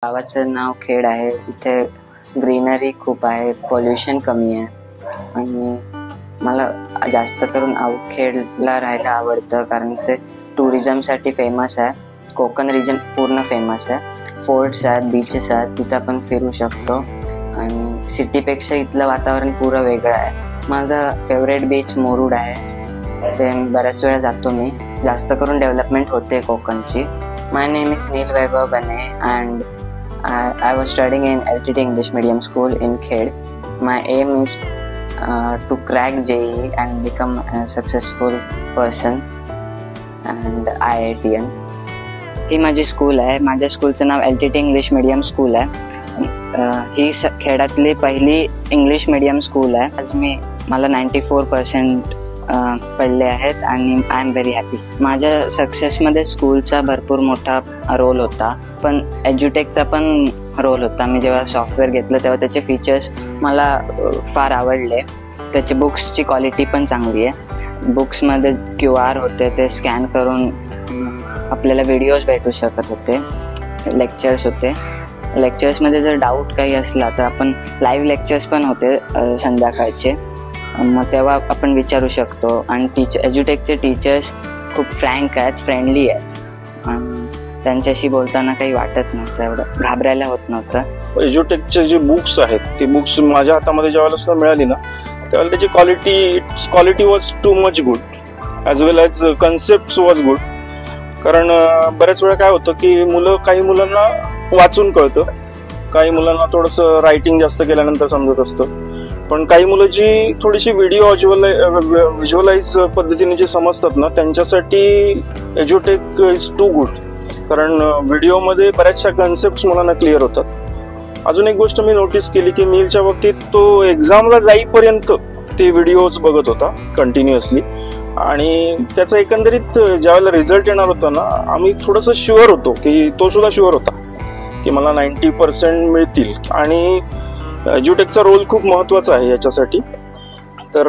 गावाचं नाव खेड आहे. इथे ग्रीनरी खूप आहे, पोल्युशन कमी आहे आणि मला जास्त करून खेडला राहायला आवडतं कारण ते टुरिझमसाठी फेमस आहे. कोकण रिजन पूर्ण फेमस आहे. फोर्ट्स आहेत, बीचेस आहेत, तिथं आपण फिरू शकतो आणि सिटीपेक्षा इथलं वातावरण पुरं वेगळं आहे. माझा फेवरेट बीच मुरुड आहे. तिथे बऱ्याच वेळा जातो मी. जास्त करून डेव्हलपमेंट होते कोकणची. माय नेम इज नील वैभव बने and I was studying in LTT English Medium School in Khed. My aim is to crack JEE and become a successful person and IITian. ही माझी स्कूल आहे. माझ्या स्कूलचं नाव LTT English Medium School आहे. ही खेड्यातली पहिली English medium school आहे. आज मला 94% पडले आहेत आणि आय एम व्हेरी हॅपी. माझ्या सक्सेसमध्ये स्कूलचा भरपूर मोठा रोल होता, पण एज्युटेकचा पण रोल होता. मी जेव्हा सॉफ्टवेअर घेतलं तेव्हा त्याचे फीचर्स मला फार आवडले. त्याची बुक्सची क्वालिटी पण चांगली आहे. बुक्समध्ये QR होते, ते स्कॅन करून आपल्याला व्हिडिओज भेटू शकत होते. लेक्चर्स होते. लेक्चर्समध्ये जर डाऊट काही असला तर आपण लाईव्ह लेक्चर्स पण होते संध्याकाळचे, मग तेव्हा आपण विचारू शकतो. आणि एज्युटेकचे टीचर्स खूप फ्रँक आहेत, फ्रेंडली आहेत आणि त्यांच्याशी बोलताना काही वाटत नव्हतं, एवढं घाबरायला होत नव्हतं. एज्युटेकचे जे बुक्स आहेत ते बुक्स माझ्या हातामध्ये ज्यावेळेला सुद्धा मिळाली ना, त्यावेळेला त्याची quality was too much good as well as concept was good. कारण बऱ्याच वेळा काय होतं की काही मुलांना वाचून कळतं, काही मुलांना थोडंसं रायटिंग जास्त केल्यानंतर समजत असतं, पण काही मुलं जी थोडीशी व्हिडिओ व्हिज्युअलाइज पद्धतीने जे समजतात ना, त्यांच्यासाठी एज्युटेक इज टू गुड. कारण व्हिडिओमध्ये बऱ्याचशा कन्सेप्ट मुलांना क्लिअर होतात. अजून एक गोष्ट मी नोटीस केली की नीलच्या बाबतीत तो एक्झामला जाईपर्यंत ते व्हिडिओज बघत होता कंटिन्युअसली, आणि त्याचा एकंदरीत ज्यावेळेला रिझल्ट येणार होता ना, आम्ही थोडंसं शुअर होतो की तो सुद्धा शुअर होता की मला 90% मिळतील. आणि एज्युटेकचा रोल खूप महत्त्वाचा आहे याच्यासाठी. तर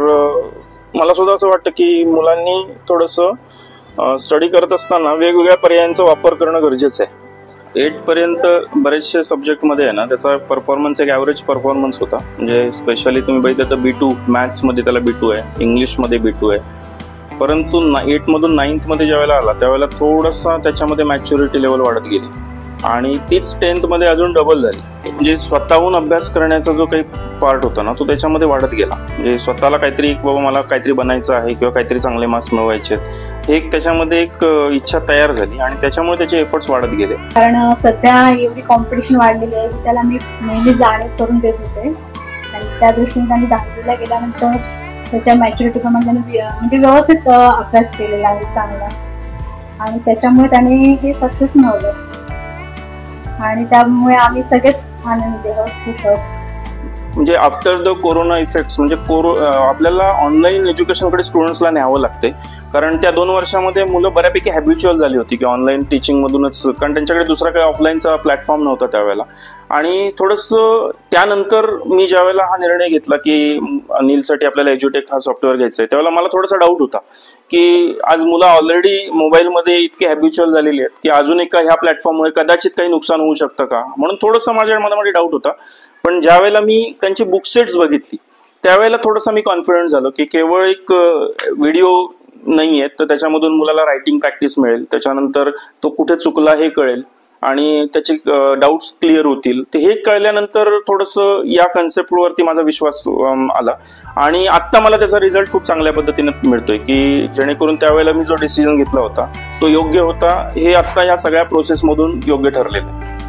मला सुद्धा असं वाटतं की मुलांनी थोडंसं स्टडी करत असताना वेगवेगळ्या पर्यायांचा वापर करणं गरजेचं आहे. 8 पर्यंत बरेचसे सब्जेक्टमध्ये आहे ना, त्याचा परफॉर्मन्स एक ॲव्हरेज परफॉर्मन्स होता. म्हणजे स्पेशली तुम्ही बघितलं तर B2, मॅथ्समध्ये त्याला B2 आहे, इंग्लिशमध्ये B2 आहे. परंतु 8 मधून 9th मध्ये ज्यावेळेला आला त्यावेळेला थोडासा त्याच्यामध्ये मॅच्युरिटी लेवल वाढत गेली आणि तीच 10th मध्ये अजून डबल झाली. म्हणजे स्वतःहून अभ्यास करण्याचा जो काही पार्ट होता ना, तो त्याच्यामध्ये वाढत गेला. म्हणजे स्वतःला काहीतरी बाबा मला काहीतरी बनायचं आहे किंवा काहीतरी चांगले मार्क्स मिळवायचे, हे एक त्याच्यामध्ये एक इच्छा तयार झाली आणि त्याच्यामुळे त्याचे एफर्ट्स वाढत गेले. कारण सध्या एवढी कॉम्पिटिशन वाढलेली आहे, त्याला मी नेहमी जाणीव करून देत होते आणि त्या दृष्टीने त्यांनी 10वीला गेल्यानंतर त्याच्या मॅच्युरिटी प्रमाणे त्यांनी म्हणजे व्यवस्थित अभ्यास केलेला आहे चांगला, आणि त्याच्यामुळे त्याने हे सक्सेस मिळवलं आणि त्यामुळे आम्ही सगळेच आनंदी आहोत, खुश आहोत. म्हणजे आफ्टर द कोरोना इफेक्ट्स म्हणजे आपल्याला ऑनलाईन एज्युकेशनकडे स्टुडंट्सला न्यावं लागते. कारण त्या 2 वर्षामध्ये मुलं बऱ्यापैकी हॅबिच्युअल झाली होती की ऑनलाईन टीचिंगमधूनच, कारण त्यांच्याकडे दुसरा काही ऑफलाईनचा प्लॅटफॉर्म नव्हता त्यावेळेला. आणि थोडंसं त्यानंतर मी ज्यावेळेला हा निर्णय घेतला की नीलसाठी आपल्याला एज्युटेक हा सॉफ्टवेअर घ्यायचा आहे, त्यावेळेला मला थोडासा डाऊट होता की आज मुलं ऑलरेडी मोबाईलमध्ये इतके हॅबिच्युअल झालेली आहेत की अजून एक ह्या प्लॅटफॉर्ममुळे कदाचित काही नुकसान होऊ शकतं का, म्हणून थोडंसं माझ्या मनामध्ये डाऊट होता. पण ज्यावेळेला मी त्यांची बुक सेट्स बघितली त्यावेळेला थोडंसं मी कॉन्फिडंट झालो की केवळ एक व्हिडिओ नाही आहेत, तर त्याच्यामधून मुलाला रायटिंग प्रॅक्टिस मिळेल, त्याच्यानंतर तो कुठे चुकला हे कळेल आणि त्याचे डाऊट्स क्लिअर होतील. ते हे कळल्यानंतर थोडंसं या कन्सेप्टवरती माझा विश्वास आला आणि आत्ता मला त्याचा रिझल्ट खूप चांगल्या पद्धतीने मिळतोय की जेणेकरून त्यावेळेला मी जो डिसिजन घेतला होता तो योग्य होता, हे आत्ता या सगळ्या प्रोसेसमधून योग्य ठरलेलं आहे.